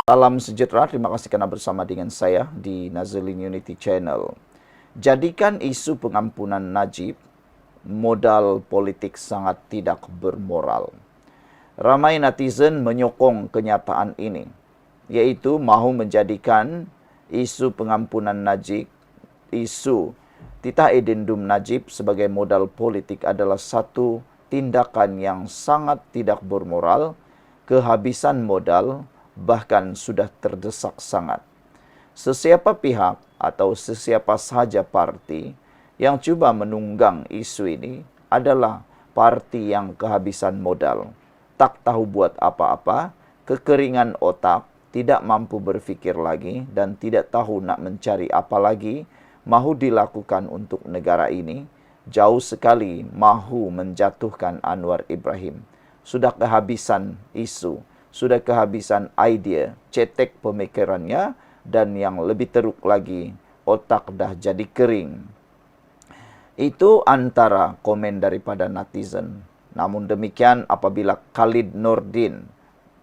Salam sejahtera, terima kasih kerana bersama dengan saya di Nazarene Unity Channel. Jadikan isu pengampunan Najib modal politik sangat tidak bermoral. Ramai netizen menyokong kenyataan ini, yaitu mahu menjadikan isu pengampunan Najib, isu titah edendum Najib sebagai modal politik adalah satu tindakan yang sangat tidak bermoral, kehabisan modal, bahkan sudah terdesak sangat. Sesiapa pihak atau sesiapa sahaja parti yang cuba menunggang isu ini adalah parti yang kehabisan modal, tak tahu buat apa-apa, kekeringan otak, tidak mampu berfikir lagi dan tidak tahu nak mencari apa lagi mahu dilakukan untuk negara ini. Jauh sekali mahu menjatuhkan Anwar Ibrahim. Sudah kehabisan isu, sudah kehabisan idea, cetek pemikirannya, dan yang lebih teruk lagi, otak dah jadi kering. Itu antara komen daripada netizen. Namun demikian, apabila Khalid Nordin,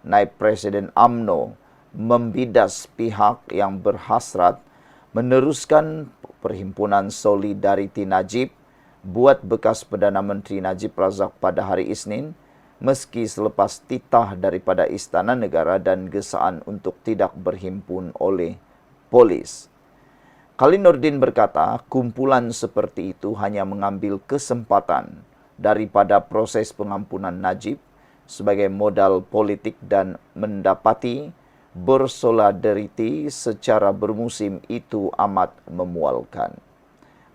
Naib Presiden UMNO, membidas pihak yang berhasrat meneruskan Perhimpunan Solidariti Najib buat bekas Perdana Menteri Najib Razak pada hari Isnin, meski selepas titah daripada Istana Negara dan gesaan untuk tidak berhimpun oleh polis. Khalid Nordin berkata, kumpulan seperti itu hanya mengambil kesempatan daripada proses pengampunan Najib sebagai modal politik dan mendapati bersolidariti secara bermusim itu amat memualkan.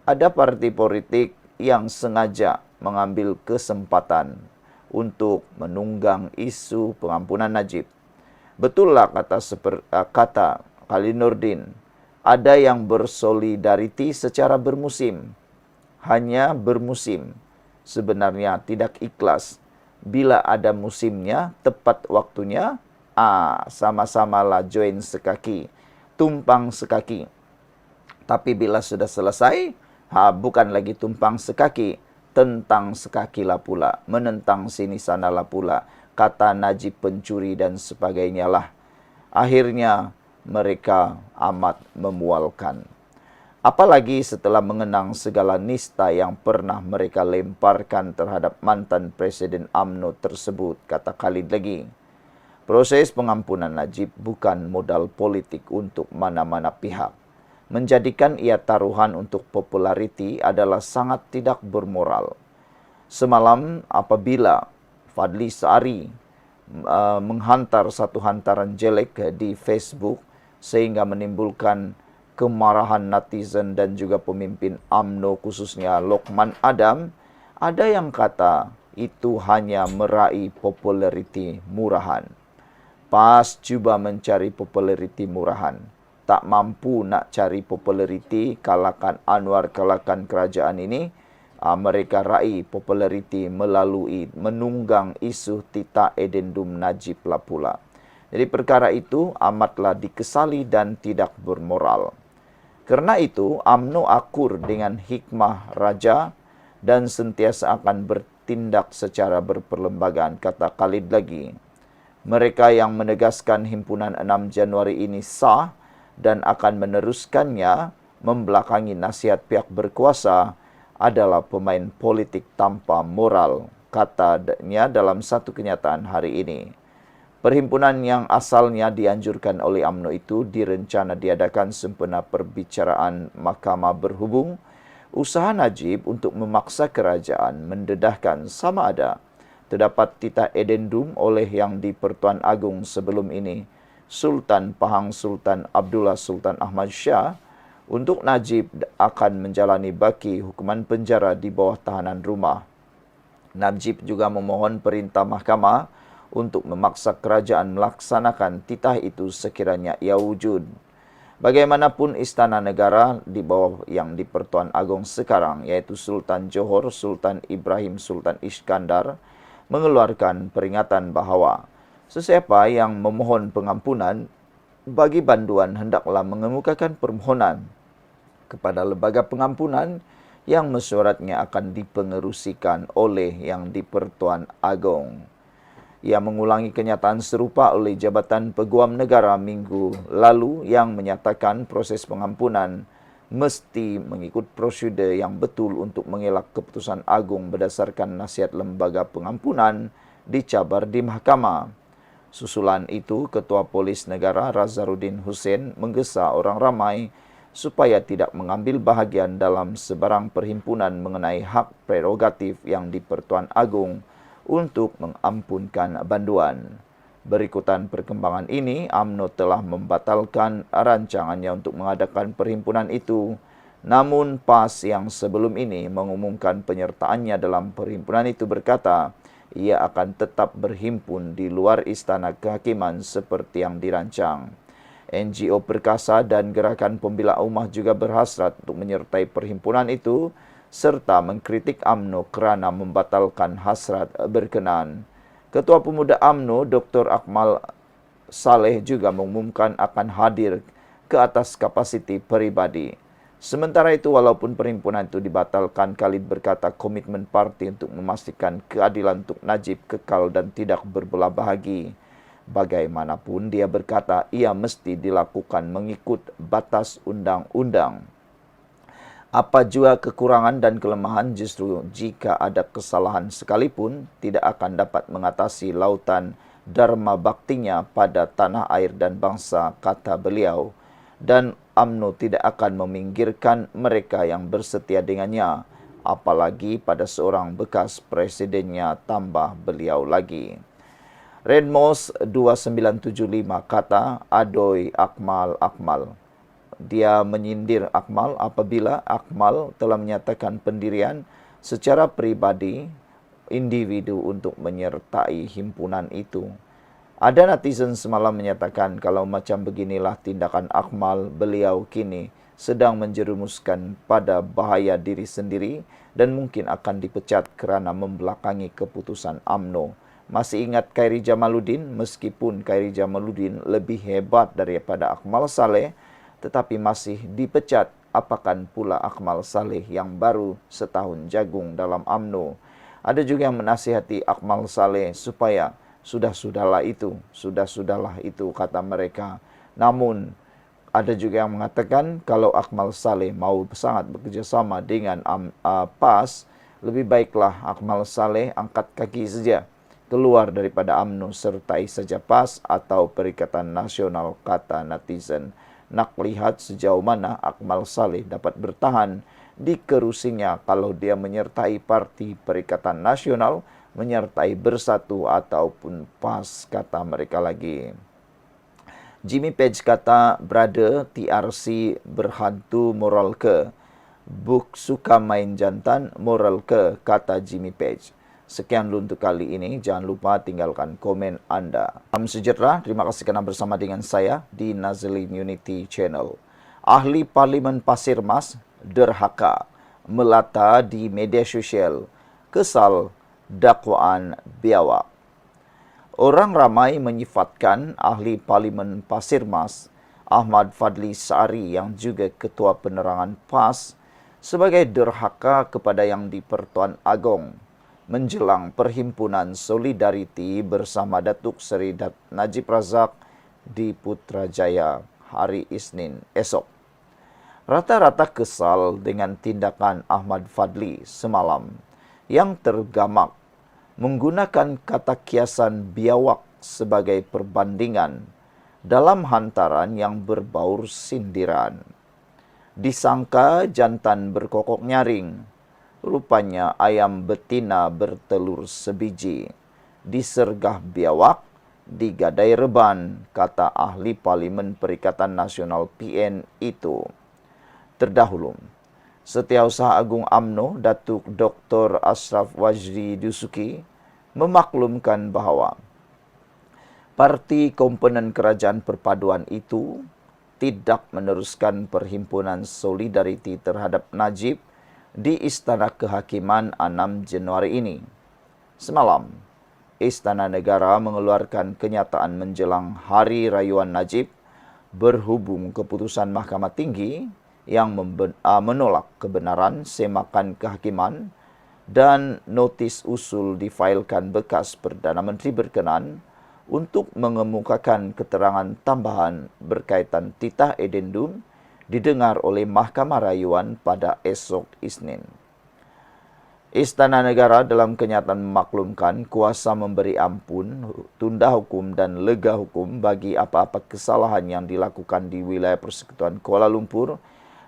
Ada parti politik yang sengaja mengambil kesempatan untuk menunggang isu pengampunan Najib. Betullah kata Khalid Nordin, ada yang bersolidariti secara bermusim. Hanya bermusim. Sebenarnya tidak ikhlas. Bila ada musimnya, tepat waktunya, sama-samalah join sekaki, tumpang sekaki. Tapi bila sudah selesai, bukan lagi tumpang sekaki, tentang sekakilah pula, menentang sini sanalah pula, kata Najib pencuri dan sebagainya lah. Akhirnya mereka amat memualkan. Apalagi setelah mengenang segala nista yang pernah mereka lemparkan terhadap mantan Presiden UMNO tersebut, kata Khalid lagi. Proses pengampunan Najib bukan modal politik untuk mana-mana pihak. Menjadikan ia taruhan untuk populariti adalah sangat tidak bermoral. Semalam apabila Fadli Sari menghantar satu hantaran jelek di Facebook sehingga menimbulkan kemarahan netizen dan juga pemimpin UMNO khususnya Lokman Adam, ada yang kata itu hanya meraih populariti murahan. Pas cuba mencari populariti murahan, tak mampu nak cari populariti, kalahkan Anwar, kalahkan kerajaan ini, mereka raih populariti melalui menunggang isu titah edendum Najib lah pula. Jadi perkara itu amatlah dikesali dan tidak bermoral. Kerana itu, UMNO akur dengan hikmah raja dan sentiasa akan bertindak secara berperlembagaan, kata Khalid lagi. Mereka yang menegaskan himpunan 6 Januari ini sah dan akan meneruskannya membelakangi nasihat pihak berkuasa adalah pemain politik tanpa moral, katanya dalam satu kenyataan hari ini. Perhimpunan yang asalnya dianjurkan oleh UMNO itu direncana diadakan sempena perbicaraan mahkamah berhubung usaha Najib untuk memaksa kerajaan mendedahkan sama ada terdapat titah edendum oleh yang di-Pertuan Agong sebelum ini, Sultan Pahang Sultan Abdullah Sultan Ahmad Shah, untuk Najib akan menjalani baki hukuman penjara di bawah tahanan rumah. Najib juga memohon perintah mahkamah untuk memaksa kerajaan melaksanakan titah itu sekiranya ia wujud. Bagaimanapun Istana Negara di bawah yang di-Pertuan Agong sekarang, yaitu Sultan Johor, Sultan Ibrahim, Sultan Iskandar, mengeluarkan peringatan bahawa sesiapa yang memohon pengampunan bagi banduan hendaklah mengemukakan permohonan kepada lembaga pengampunan yang mesyuaratnya akan dipengerusikan oleh yang di-Pertuan Agong. Ia mengulangi kenyataan serupa oleh Jabatan Peguam Negara minggu lalu yang menyatakan proses pengampunan mesti mengikut prosedur yang betul untuk mengelak keputusan agung berdasarkan nasihat lembaga pengampunan dicabar di mahkamah. Susulan itu, Ketua Polis Negara Razarudin Hussein menggesa orang ramai supaya tidak mengambil bahagian dalam sebarang perhimpunan mengenai hak prerogatif yang di-Pertuan Agong untuk mengampunkan banduan. Berikutan perkembangan ini, UMNO telah membatalkan rancangannya untuk mengadakan perhimpunan itu. Namun PAS yang sebelum ini mengumumkan penyertaannya dalam perhimpunan itu berkata, ia akan tetap berhimpun di luar Istana Kehakiman seperti yang dirancang. NGO Perkasa dan Gerakan Pembela Ummah juga berhasrat untuk menyertai perhimpunan itu serta mengkritik UMNO kerana membatalkan hasrat berkenan. Ketua Pemuda UMNO Dr. Akmal Saleh juga mengumumkan akan hadir ke atas kapasiti peribadi. Sementara itu, walaupun perhimpunan itu dibatalkan, Khalid berkata komitmen parti untuk memastikan keadilan untuk Najib kekal dan tidak berbelah bahagi. Bagaimanapun, dia berkata ia mesti dilakukan mengikut batas undang-undang. Apa jua kekurangan dan kelemahan, justru jika ada kesalahan sekalipun tidak akan dapat mengatasi lautan dharma baktinya pada tanah air dan bangsa, kata beliau. Dan UMNO tidak akan meminggirkan mereka yang bersetia dengannya, apalagi pada seorang bekas presidennya, tambah beliau lagi. Redmos 2975 kata, Adoy Akmal. Dia menyindir Akmal apabila Akmal telah menyatakan pendirian secara pribadi individu untuk menyertai himpunan itu. Ada netizen semalam menyatakan kalau macam beginilah tindakan Akmal, beliau kini sedang menjerumuskan pada bahaya diri sendiri dan mungkin akan dipecat kerana membelakangi keputusan UMNO. Masih ingat Khairi Jamaluddin? Meskipun Khairi Jamaluddin lebih hebat daripada Akmal Saleh, tetapi masih dipecat. Apakan pula Akmal Saleh yang baru setahun jagung dalam UMNO. Ada juga yang menasihati Akmal Saleh supaya sudahlah itu, kata mereka. Namun ada juga yang mengatakan kalau Akmal Saleh mau sangat bekerjasama dengan PAS, lebih baiklah Akmal Saleh angkat kaki saja, keluar daripada UMNO, sertai saja PAS atau Perikatan Nasional, kata netizen. Nak lihat sejauh mana Akmal Saleh dapat bertahan di kerusinya kalau dia menyertai Parti Perikatan Nasional, menyertai Bersatu ataupun PAS, kata mereka lagi. Jimmy Page kata, brother TRC berhantu moral ke? Buk suka main jantan moral ke? Kata Jimmy Page. Sekian dulu untuk kali ini. Jangan lupa tinggalkan komen Anda. Salam sejahtera. Terima kasih kerana bersama dengan saya di Nazilin Unity Channel. Ahli Parlimen Pasir Mas derhaka melata di media sosial kesal dakwaan biawak. Orang ramai menyifatkan Ahli Parlimen Pasir Mas Ahmad Fadli Sari yang juga Ketua Penerangan PAS sebagai derhaka kepada Yang di-Pertuan Agong menjelang Perhimpunan Solidariti bersama Datuk Seri Najib Razak di Putrajaya hari Isnin esok. Rata-rata kesal dengan tindakan Ahmad Fadli semalam yang tergamak menggunakan kata kiasan biawak sebagai perbandingan dalam hantaran yang berbaur sindiran. Disangka jantan berkokok nyaring, rupanya ayam betina bertelur sebiji. Disergah biawak, digadai reban, kata Ahli Parlimen Perikatan Nasional PN itu. Terdahulu, Setiausaha Agung UMNO Datuk Dr. Ashraf Wajdi Dusuki memaklumkan bahawa parti komponen kerajaan perpaduan itu tidak meneruskan Perhimpunan Solidariti terhadap Najib di Istana Kehakiman 6 Januari ini. Semalam, Istana Negara mengeluarkan kenyataan menjelang Hari Rayuan Najib berhubung keputusan Mahkamah Tinggi yang menolak kebenaran semakan kehakiman dan notis usul difailkan bekas Perdana Menteri berkenan untuk mengemukakan keterangan tambahan berkaitan titah edendum didengar oleh Mahkamah Rayuan pada esok Isnin. Istana Negara dalam kenyataan memaklumkan kuasa memberi ampun, tunda hukum dan lega hukum bagi apa-apa kesalahan yang dilakukan di wilayah Persekutuan Kuala Lumpur,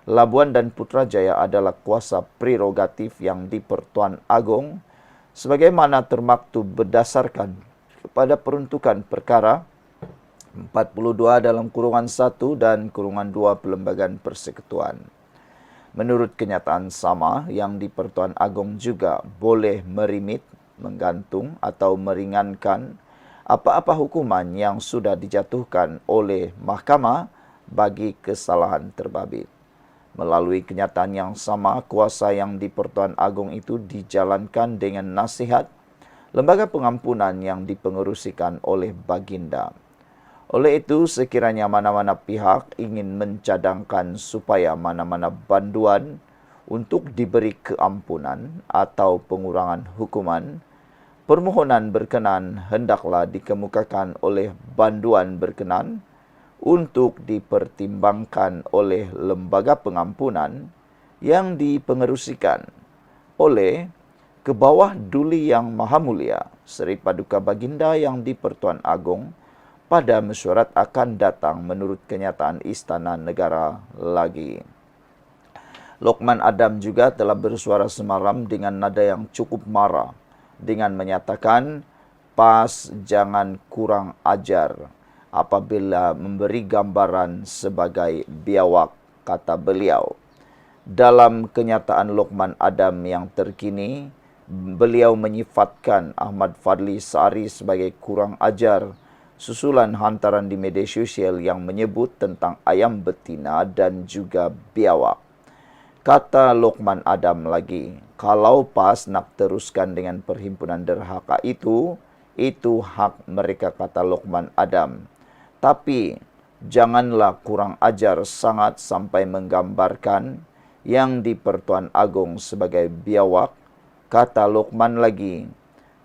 Labuan dan Putrajaya adalah kuasa prerogatif yang di-Pertuan Agong sebagaimana termaktub berdasarkan kepada peruntukan perkara 42 dalam kurungan 1 dan kurungan 2 Perlembagaan Persekutuan. Menurut kenyataan sama, yang di-Pertuan Agong juga boleh merimit, menggantung atau meringankan apa-apa hukuman yang sudah dijatuhkan oleh mahkamah bagi kesalahan terbabit. Melalui kenyataan yang sama, kuasa yang di-Pertuan Agong itu dijalankan dengan nasihat lembaga pengampunan yang dipengerusikan oleh Baginda. Oleh itu, sekiranya mana-mana pihak ingin mencadangkan supaya mana-mana banduan untuk diberi keampunan atau pengurangan hukuman, permohonan berkenan hendaklah dikemukakan oleh banduan berkenan untuk dipertimbangkan oleh lembaga pengampunan yang dipengerusikan oleh Kebawah Duli Yang Maha Mulia Seri Paduka Baginda yang di-Pertuan Agong pada mesyuarat akan datang menurut kenyataan Istana Negara lagi. Lokman Adam juga telah bersuara semalam dengan nada yang cukup marah dengan menyatakan PAS jangan kurang ajar apabila memberi gambaran sebagai biawak, kata beliau. Dalam kenyataan Lokman Adam yang terkini, beliau menyifatkan Ahmad Fadli Sari sebagai kurang ajar susulan hantaran di media sosial yang menyebut tentang ayam betina dan juga biawak. Kata Lokman Adam lagi, kalau PAS nak teruskan dengan perhimpunan derhaka itu hak mereka, kata Lokman Adam. Tapi janganlah kurang ajar sangat sampai menggambarkan yang di-Pertuan Agong sebagai biawak, kata Lokman lagi.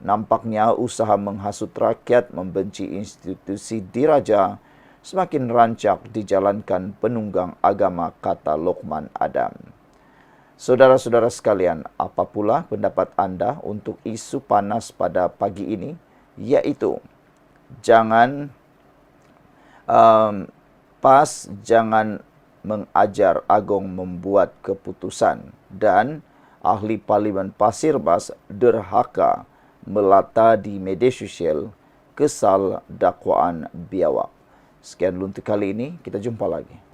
Nampaknya usaha menghasut rakyat membenci institusi diraja semakin rancak dijalankan penunggang agama, kata Lokman Adam. Saudara-saudara sekalian, apa pula pendapat anda untuk isu panas pada pagi ini? Yaitu, PAS jangan mengajar Agong membuat keputusan dan ahli Parlimen Pasir Bas derhaka melata di media sosial kesal dakwaan biawak. Sekian dulu untuk kali ini, kita jumpa lagi.